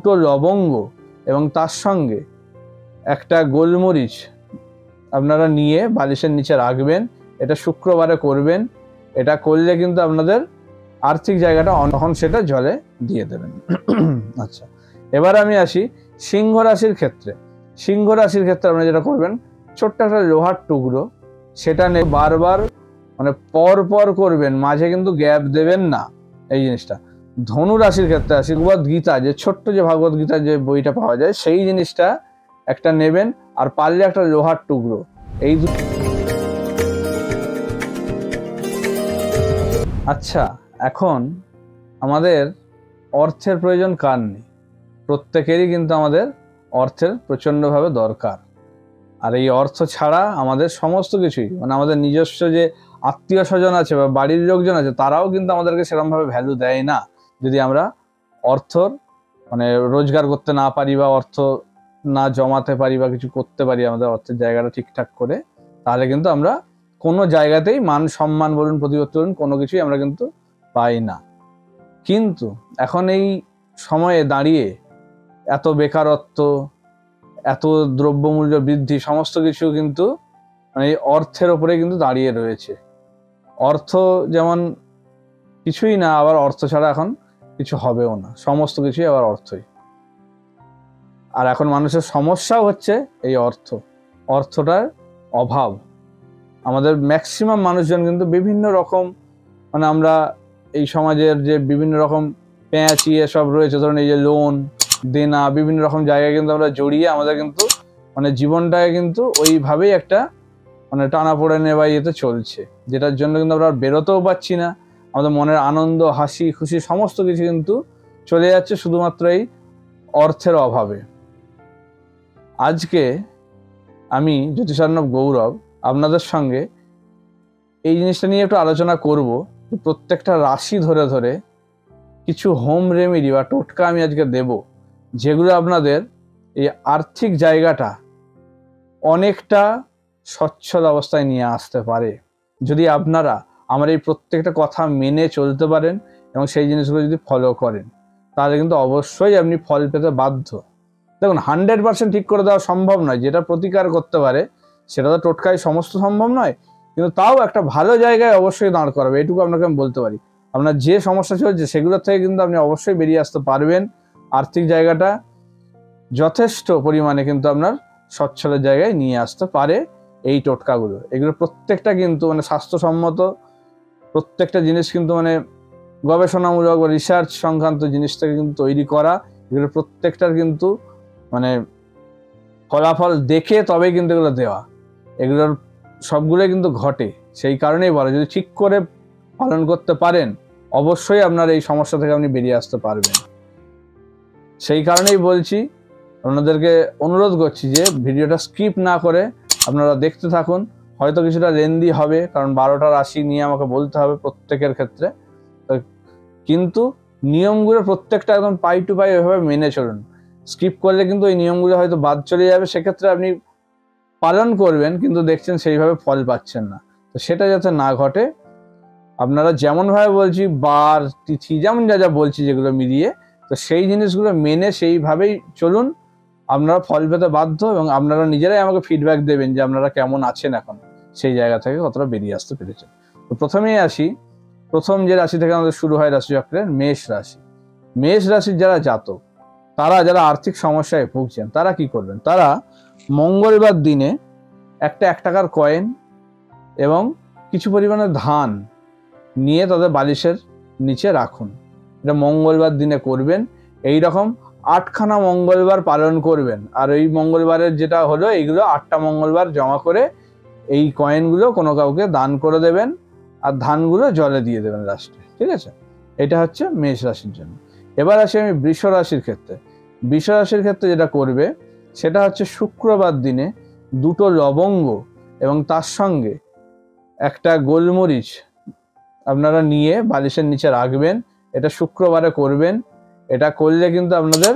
দুটো লবঙ্গ এবং তার সঙ্গে একটা গোলমরিচ আপনারা নিয়ে বালিশের নিচে রাখবেন। এটা শুক্রবারে করবেন। এটা করলে কিন্তু আপনাদের আর্থিক জায়গাটা তখন সেটা জলে দিয়ে দেবেন। আচ্ছা, এবার আমি আসি সিংহ রাশির ক্ষেত্রে। সিংহ রাশির ক্ষেত্রে আপনারা যেটা করবেন, ছোট্ট একটা লোহার টুকরো সেটা নিয়ে বারবার মানে পর পর করবেন, মাঝে কিন্তু গ্যাপ দেবেন না এই জিনিসটা। ধনু রাশির ক্ষেত্রে আসি, ভগবদ গীতা যে ছোট্ট যে ভগবদ গীতার যে বইটা পাওয়া যায় সেই জিনিসটা একটা নেবেন, আর পারলে একটা লোহার টুকরো। এই আচ্ছা, এখন আমাদের অর্থের প্রয়োজন কার নেই? প্রত্যেকেরই কিন্তু আমাদের অর্থের প্রচণ্ডভাবে দরকার। আর এই অর্থ ছাড়া আমাদের সমস্ত কিছুই মানে আমাদের নিজস্ব যে আত্মীয় স্বজন আছে বা বাড়ির লোকজন আছে তারাও কিন্তু আমাদেরকে সেরকমভাবে ভ্যালু দেয় না। যদি আমরা অর্থর মানে রোজগার করতে না পারি বা অর্থ না জমাতে পারি বা কিছু করতে পারি আমাদের অর্থের জায়গাটা ঠিকঠাক করে, তাহলে কিন্তু আমরা কোনো জায়গাতেই মান সম্মান বলুন, প্রতিপত্তি বলুন, কোনো কিছুই আমরা কিন্তু পাই না। কিন্তু এখন এই সময়ে দাঁড়িয়ে এত বেকারত্ব, এত দ্রব্যমূল্য বৃদ্ধি, সমস্ত কিছু কিন্তু মানে এই অর্থের ওপরে কিন্তু দাঁড়িয়ে রয়েছে। অর্থ যেমন কিছুই না, আবার অর্থ ছাড়া এখন কিছু হবেও না। সমস্ত কিছুই আবার অর্থই। আর এখন মানুষের সমস্যাও হচ্ছে এই অর্থটার অভাব। আমাদের ম্যাক্সিমাম মানুষজন কিন্তু বিভিন্ন রকম মানে আমরা এই সমাজের যে বিভিন্ন রকম পেঁয়াচি এসব রয়েছে, ধরুন এই যে লোন দেনা, বিভিন্ন রকম জায়গায় কিন্তু আমরা জড়িয়ে আমাদের কিন্তু মানে জীবনটাকে কিন্তু ওইভাবেই একটা মানে টানা পড়ে নেওয়া ইয়েতে চলছে, যেটার জন্য কিন্তু আমরা বেরোতেও পারছি না। আমাদের মনের আনন্দ, হাসি খুশি সমস্ত কিছু কিন্তু চলে যাচ্ছে শুধুমাত্র এই অর্থের অভাবে। আজকে আমি জ্যোতিষার্ণব গৌরব আপনাদের সঙ্গে এই জিনিসটা নিয়ে একটু আলোচনা করব। প্রত্যেকটা রাশি ধরে ধরে কিছু হোম রেমেডি বা টোটকা আমি আজকে দেব, যেগুলো আপনাদের এই আর্থিক জায়গাটা অনেকটা সচ্ছল অবস্থায় নিয়ে আসতে পারে। যদি আপনারা আমার এই প্রত্যেকটা কথা মেনে চলতে পারেন এবং সেই জিনিসগুলো যদি ফলো করেন, তাহলে কিন্তু অবশ্যই আপনি ফল পেতে বাধ্য। দেখুন, 100% ঠিক করে দেওয়া সম্ভব নয়। যেটা প্রতিকার করতে পারে সেটা তো টোটকায় সমস্ত সম্ভব নয়, কিন্তু তাও একটা ভালো জায়গায় অবশ্যই দাঁড় করাবে, এটুকু আপনাকে আমি বলতে পারি। আপনার যে সমস্যা চলছে সেগুলোর থেকে কিন্তু আপনি অবশ্যই বেরিয়ে আসতে পারবেন। আর্থিক জায়গাটা যথেষ্ট পরিমাণে কিন্তু আপনার সচ্ছলের জায়গায় নিয়ে আসতে পারে এই টোটকাগুলো। এগুলো প্রত্যেকটা কিন্তু মানে স্বাস্থ্যসম্মত প্রত্যেকটা জিনিস, কিন্তু মানে গবেষণামূলক বা রিসার্চ সংক্রান্ত জিনিস থেকে কিন্তু তৈরি করা। এগুলো প্রত্যেকটার কিন্তু মানে ফলাফল দেখে তবেই কিন্তু এগুলো দেওয়া। এগুলোর সবগুলোই কিন্তু ঘটে। সেই কারণেই বলে, যদি ঠিক করে পালন করতে পারেন অবশ্যই আপনার এই সমস্যা থেকে আপনি বেরিয়ে আসতে পারবেন। সেই কারণেই বলছি, আপনাদেরকে অনুরোধ করছি যে ভিডিওটা স্কিপ না করে আপনারা দেখতে থাকুন। হয়তো কিছুটা লেন্দি হবে, কারণ 12টা রাশি নিয়ে আমাকে বলতে হবে প্রত্যেকের ক্ষেত্রে, কিন্তু নিয়মগুলো প্রত্যেকটা একদম পাই টু পাই এভাবে মেনে চলুন। স্কিপ করলে কিন্তু ওই নিয়মগুলো হয়তো বাদ চলে যাবে, সেক্ষেত্রে আপনি পালন করবেন কিন্তু দেখছেন সেইভাবে ফল পাচ্ছেন না। তো সেটা যাতে না ঘটে, আপনারা যেমনভাবে বলছি বার তিথি যেমন যা যা বলছি যেগুলো মিলিয়ে, তো সেই জিনিসগুলো মেনে সেইভাবেই চলুন, আপনারা ফল পেতে বাধ্য। এবং আপনারা নিজেরাই আমাকে ফিডব্যাক দেবেন যে আপনারা কেমন আছেন, এখন সেই জায়গা থেকে কতটা বেরিয়ে আসতে পেরেছেন। তো প্রথমেই আসি, প্রথম যে রাশি থেকে আমাদের শুরু হয় রাশিচক্রের মেষ রাশি। মেষ রাশির যারা জাতক, তারা যারা আর্থিক সমস্যায় ভুগছেন, তারা কি করবেন? তারা মঙ্গলবার দিনে একটা 1 টাকার কয়েন এবং কিছু পরিমাণে ধান নিয়ে তাদের বালিশের নিচে রাখুন। এটা মঙ্গলবার দিনে করবেন। এই রকম 8খানা মঙ্গলবার পালন করবেন। আর এই মঙ্গলবারের যেটা হলো, এইগুলো 8টা মঙ্গলবার জমা করে এই কয়েনগুলো কোনো কাউকে দান করে দেবেন, আর ধানগুলো জলে দিয়ে দেবেন লাস্টে। ঠিক আছে? এটা হচ্ছে মেষ রাশির জন্য। এবার আসি আমি বৃষ রাশির ক্ষেত্রে। বৃষ রাশির ক্ষেত্রে যেটা করবে সেটা হচ্ছে শুক্রবার দিনে 2টো লবঙ্গ এবং তার সঙ্গে একটা গোলমরিচ আপনারা নিয়ে বালিশের নিচে রাখবেন। এটা শুক্রবারে করবেন। এটা করলে কিন্তু আপনাদের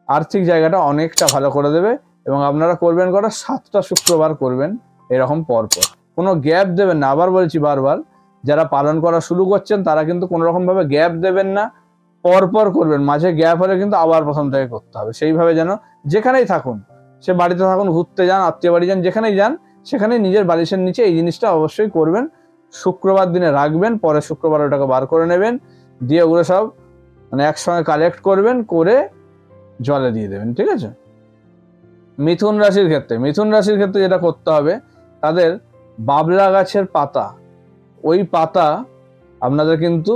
আর্থিক জায়গাটা অনেকটা ভালো করে দেবে। এবং আপনারা করবেন কটা 7টা শুক্রবার করবেন এরকম পরপর, কোনো গ্যাপ দেবেন না। আবার বলছি বারবার, যারা পালন করা শুরু করছেন তারা কিন্তু কোনো রকমভাবে গ্যাপ দেবেন না। পরপর করবেন, মাঝে গ্যাপ হলে কিন্তু আবার প্রথম থেকে করতে হবে। সেইভাবে যেন যেখানেই থাকুন, সে বাড়িতে থাকুন, ঘুরতে যান, আত্মীয় বাড়ি যান, যেখানেই যান, সেখানেই নিজের বালিশের নিচে এই জিনিসটা অবশ্যই করবেন। শুক্রবার দিনে রাখবেন, পরে শুক্রবার ওটাকে বার করে নেবেন, দিয়ে ওগুলো সব মানে একসঙ্গে কালেক্ট করবেন, করে জলে দিয়ে দেবেন, ঠিক আছে। মিথুন রাশির ক্ষেত্রে যেটা করতে হবে, তাদের বাবলা গাছের পাতা, ওই পাতা আপনাদের কিন্তু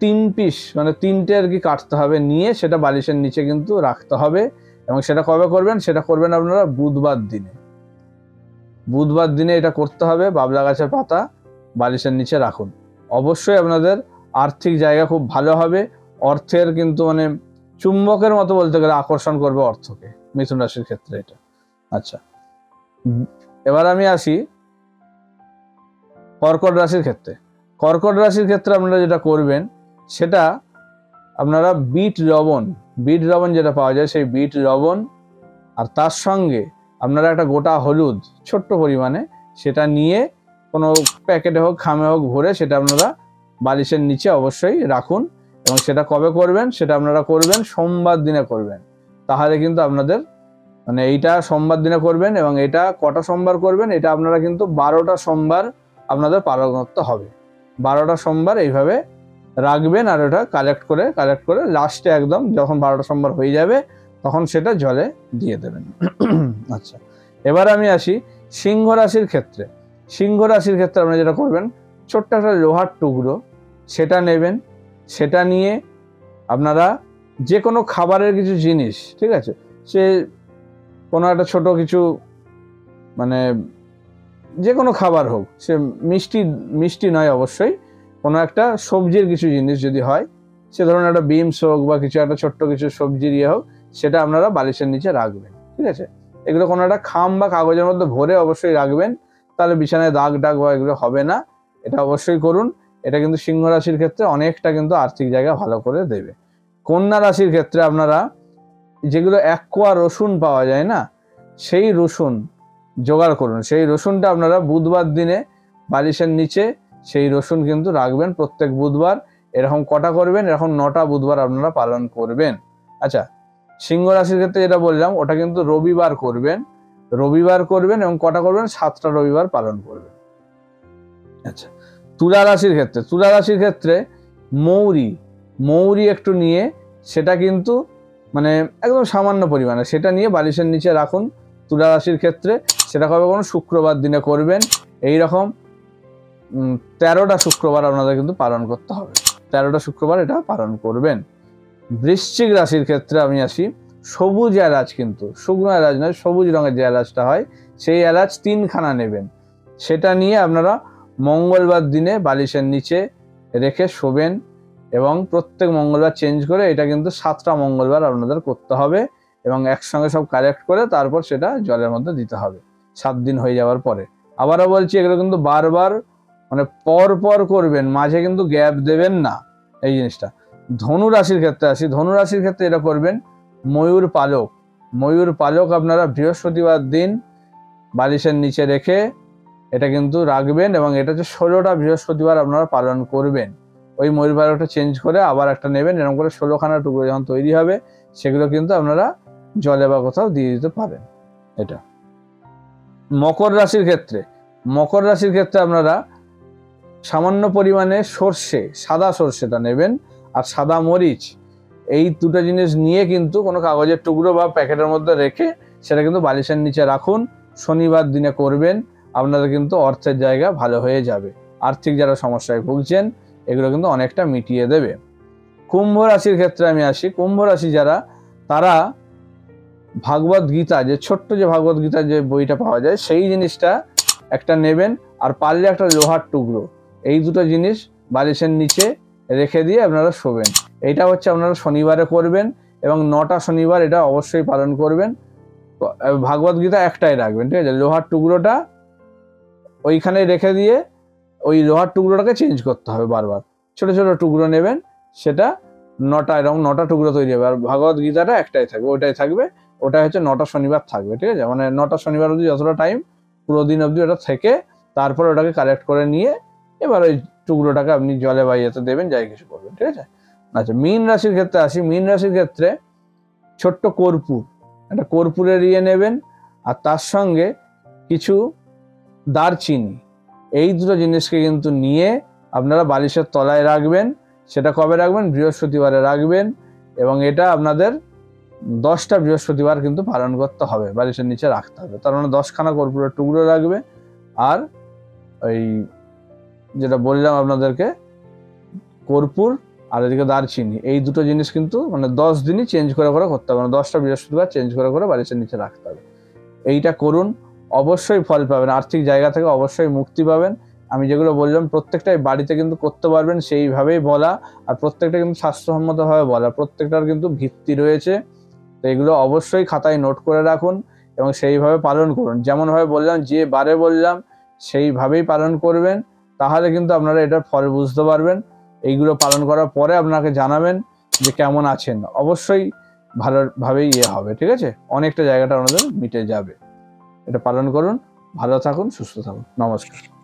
3 পিস মানে 3টে আর কি কাটতে হবে, নিয়ে সেটা বালিশের নিচে কিন্তু রাখতে হবে। এবং সেটা কবে করবেন? সেটা করবেন আপনারা বুধবার দিনে এটা করতে হবে। বাবলা গাছের পাতা বালিশের নিচে রাখুন। অবশ্যই আপনাদের আর্থিক জায়গা খুব ভালো হবে, অর্থের কিন্তু মানে চুম্বকের মতো বলতে গেলে আকর্ষণ করবে অর্থকে, মিথুন রাশির ক্ষেত্রে এটা। আচ্ছা, এবার আমি আসি কর্কট রাশির ক্ষেত্রে আপনারা যেটা করবেন, সেটা আপনারা বিট লবণ যেটা পাওয়া যায়, সেই বিট লবণ আর তার সঙ্গে আপনারা একটা গোটা হলুদ ছোট্ট পরিমাণে সেটা নিয়ে কোনো প্যাকেটে হোক খামে হোক ভরে সেটা আপনারা বালিশের নিচে অবশ্যই রাখুন। এবং সেটা কবে করবেন? সেটা আপনারা করবেন সোমবার দিনে করবেন। তাহলে কিন্তু আপনাদের মানে এইটা সোমবার দিনে করবেন, এবং এটা কটা সোমবার করবেন? এটা আপনারা কিন্তু 12টা সোমবার আপনাদের পালন করতে হবে। 12টা সোমবার এইভাবে রাখবেন, আর ওটা কালেক্ট করে লাস্টে একদম যখন 12টা সোমবার হয়ে যাবে তখন সেটা জলে দিয়ে দেবেন। আচ্ছা, এবার আমি আসি সিংহ রাশির ক্ষেত্রে আপনারা যেটা করবেন, ছোট্ট একটা লোহার টুকরো সেটা নেবেন। সেটা নিয়ে আপনারা যে কোনো খাবারের কিছু জিনিস, ঠিক আছে, সে কোনো একটা ছোট কিছু মানে যে কোনো খাবার হোক, সে মিষ্টি নয় অবশ্যই, কোনো একটা সবজির কিছু জিনিস যদি হয়, সে ধরুন একটা বিমস হোক বা কিছু একটা ছোট্ট কিছু সবজির হোক, সেটা আপনারা বালিশের নিচে রাখবেন, ঠিক আছে। এগুলো কোনো একটা খাম বা কাগজের মধ্যে ভরে অবশ্যই রাখবেন, তাহলে বিছানায় দাগ বা এগুলো হবে না। এটা অবশ্যই করুন। এটা কিন্তু সিংহ রাশির ক্ষেত্রে অনেকটা কিন্তু আর্থিক জায়গা ভালো করে দেবে। কন্যা রাশির ক্ষেত্রে আপনারা যেগুলো 1 কোয়া রসুন পাওয়া যায় না, সেই রসুন জোগাড় করুন। সেই রসুনটা আপনারা বুধবার দিনে বালিশের নিচে সেই রসুন কিন্তু রাখবেন প্রত্যেক বুধবার। এরকম কটা করবেন? এরকম 9টা বুধবার আপনারা পালন করবেন। আচ্ছা, সিংহ রাশির ক্ষেত্রে যেটা বললাম ওটা কিন্তু রবিবার করবেন এবং কটা করবেন? 7টা রবিবার পালন করবেন। আচ্ছা, তুলা রাশির ক্ষেত্রে মৌরি একটু নিয়ে সেটা কিন্তু মানে একদম সামান্য পরিমাণে সেটা নিয়ে বালিশের নিচে রাখুন তুলা রাশির ক্ষেত্রে। সেটা কবে করুন? শুক্রবার দিনে করবেন। এইরকম 13টা শুক্রবার আপনাদের কিন্তু পালন করতে হবে। 13টা শুক্রবার এটা পালন করবেন। বৃশ্চিক রাশির ক্ষেত্রে আমি আসি। সবুজ এলাচ, কিন্তু শুকনো এলাচ নয়, সবুজ রঙের যে এলাচটা হয় সেই এলাচ 3খানা নেবেন। সেটা নিয়ে আপনারা মঙ্গলবার দিনে বালিশের নিচে রেখে শোবেন, এবং প্রত্যেক মঙ্গলবার চেঞ্জ করে এটা কিন্তু 7টা মঙ্গলবার আপনাদের করতে হবে, এবং একসঙ্গে সব কালেক্ট করে তারপর সেটা জলের মধ্যে দিতে হবে 7 দিন হয়ে যাওয়ার পরে। আবারও বলছি, এগুলো কিন্তু বারবার মানে পর করবেন, মাঝে কিন্তু গ্যাপ দেবেন না এই জিনিসটা। ধনু রাশির ক্ষেত্রে এটা করবেন ময়ূর পালক আপনারা বৃহস্পতিবার দিন বালিশের নিচে রেখে এটা কিন্তু রাখবেন, এবং এটা হচ্ছে 16টা বৃহস্পতিবার আপনারা পালন করবেন। ওই ময়ূর পালকটা চেঞ্জ করে আবার একটা নেবেন, এরকম করে 16খানা টুকরো যখন তৈরি হবে সেগুলো কিন্তু আপনারা জলে বা কোথাও দিয়ে দিতে পারেন। এটা মকর রাশির ক্ষেত্রে আপনারা সামান্য পরিমাণে সাদা সর্ষেটা নেবেন, আর সাদা মরিচ, এই দুটো জিনিস নিয়ে কিন্তু কোনো কাগজের টুকরো বা প্যাকেটের মধ্যে রেখে সেটা কিন্তু বালিশের নিচে রাখুন। শনিবার দিনে করবেন, আপনাদের কিন্তু অর্থের জায়গা ভালো হয়ে যাবে। আর্থিক যারা সমস্যায় ভুগছেন এগুলো কিন্তু অনেকটা মিটিয়ে দেবে। কুম্ভ রাশির ক্ষেত্রে আমি আসি। কুম্ভ রাশি যারা, তারা ভাগবত গীতা, যে ছোট্ট যে ভাগবত গীতার যে বইটা পাওয়া যায় সেই জিনিসটা একটা নেবেন, আর পারলে একটা লোহার টুকরো, এই দুটো জিনিস বালিশের নিচে রেখে দিয়ে আপনারা শোবেন। এইটা হচ্ছে আপনারা শনিবারে করবেন, এবং 9টা শনিবার এটা অবশ্যই পালন করবেন। ভাগবত গীতা একটাই রাখবেন, ঠিক আছে। লোহার টুকরোটা ওইখানে রেখে দিয়ে ওই লোহার টুকরোটাকে চেঞ্জ করতে হবে বারবার। ছোট ছোট টুকরো নেবেন, সেটা 9টা, এরকম 9টা টুকরো তৈরি হবে। আর ভাগবত গীতাটা একটাই থাকবে, ওটাই হচ্ছে 9টা শনিবার থাকবে, ঠিক আছে। মানে 9টা শনিবার অবধি যতটা টাইম, পুরো দিন অবধি ওটা থেকে তারপর ওটাকে কালেক্ট করে নিয়ে এবার ওই টুকরোটাকে আপনি জলে বা ইয়েতে দেবেন, যাই কিছু করবেন, ঠিক আছে। আচ্ছা, মীন রাশির ক্ষেত্রে আসি। মীন রাশির ক্ষেত্রে ছোট্ট কর্পূর, একটা কর্পূরের নেবেন, আর তার সঙ্গে কিছু দারচিনি, এই দুটো জিনিসকে কিন্তু নিয়ে আপনারা বালিশের তলায় রাখবেন। সেটা কবে রাখবেন? বৃহস্পতিবারে রাখবেন, এবং এটা আপনাদের 10টা বৃহস্পতিবার কিন্তু পালন করতে হবে, বালিশের নিচে রাখতে হবে। তার মানে 10খানা কর্পূরের টুকরো রাখবে, আর ওই যেটা বললাম আপনাদেরকে, কর্পূর আর এদিকে দারচিনি, এই দুটো জিনিস কিন্তু মানে 10 দিনই চেঞ্জ করে করতে হবে, মানে 10টা বৃহস্পতিবার চেঞ্জ করে বালিশের নিচে রাখতে হবে। এইটা করুন, অবশ্যই ফল পাবেন, আর্থিক জায়গা থেকে অবশ্যই মুক্তি পাবেন। আমি যেগুলো বললাম প্রত্যেকটাই বাড়িতে কিন্তু করতে পারবেন, সেইভাবেই বলা, আর প্রত্যেকটা কিন্তু স্বাস্থ্যসম্মতভাবে বলা, প্রত্যেকটার কিন্তু ভিত্তি রয়েছে। তো এগুলো অবশ্যই খাতায় নোট করে রাখুন এবং সেইভাবে পালন করুন। যেমনভাবে বললাম, যে বারে বললাম সেইভাবেই পালন করবেন, তাহলে কিন্তু আপনারা এটার ফল বুঝতে পারবেন। এইগুলো পালন করার পরে আপনাকে জানাবেন যে কেমন আছেন। অবশ্যই ভালোভাবেই হবে, ঠিক আছে? অনেকটা জায়গাটা আপনাদের মিটে যাবে। এটা পালন করুন। ভালো থাকুন, সুস্থ থাকুন। নমস্কার।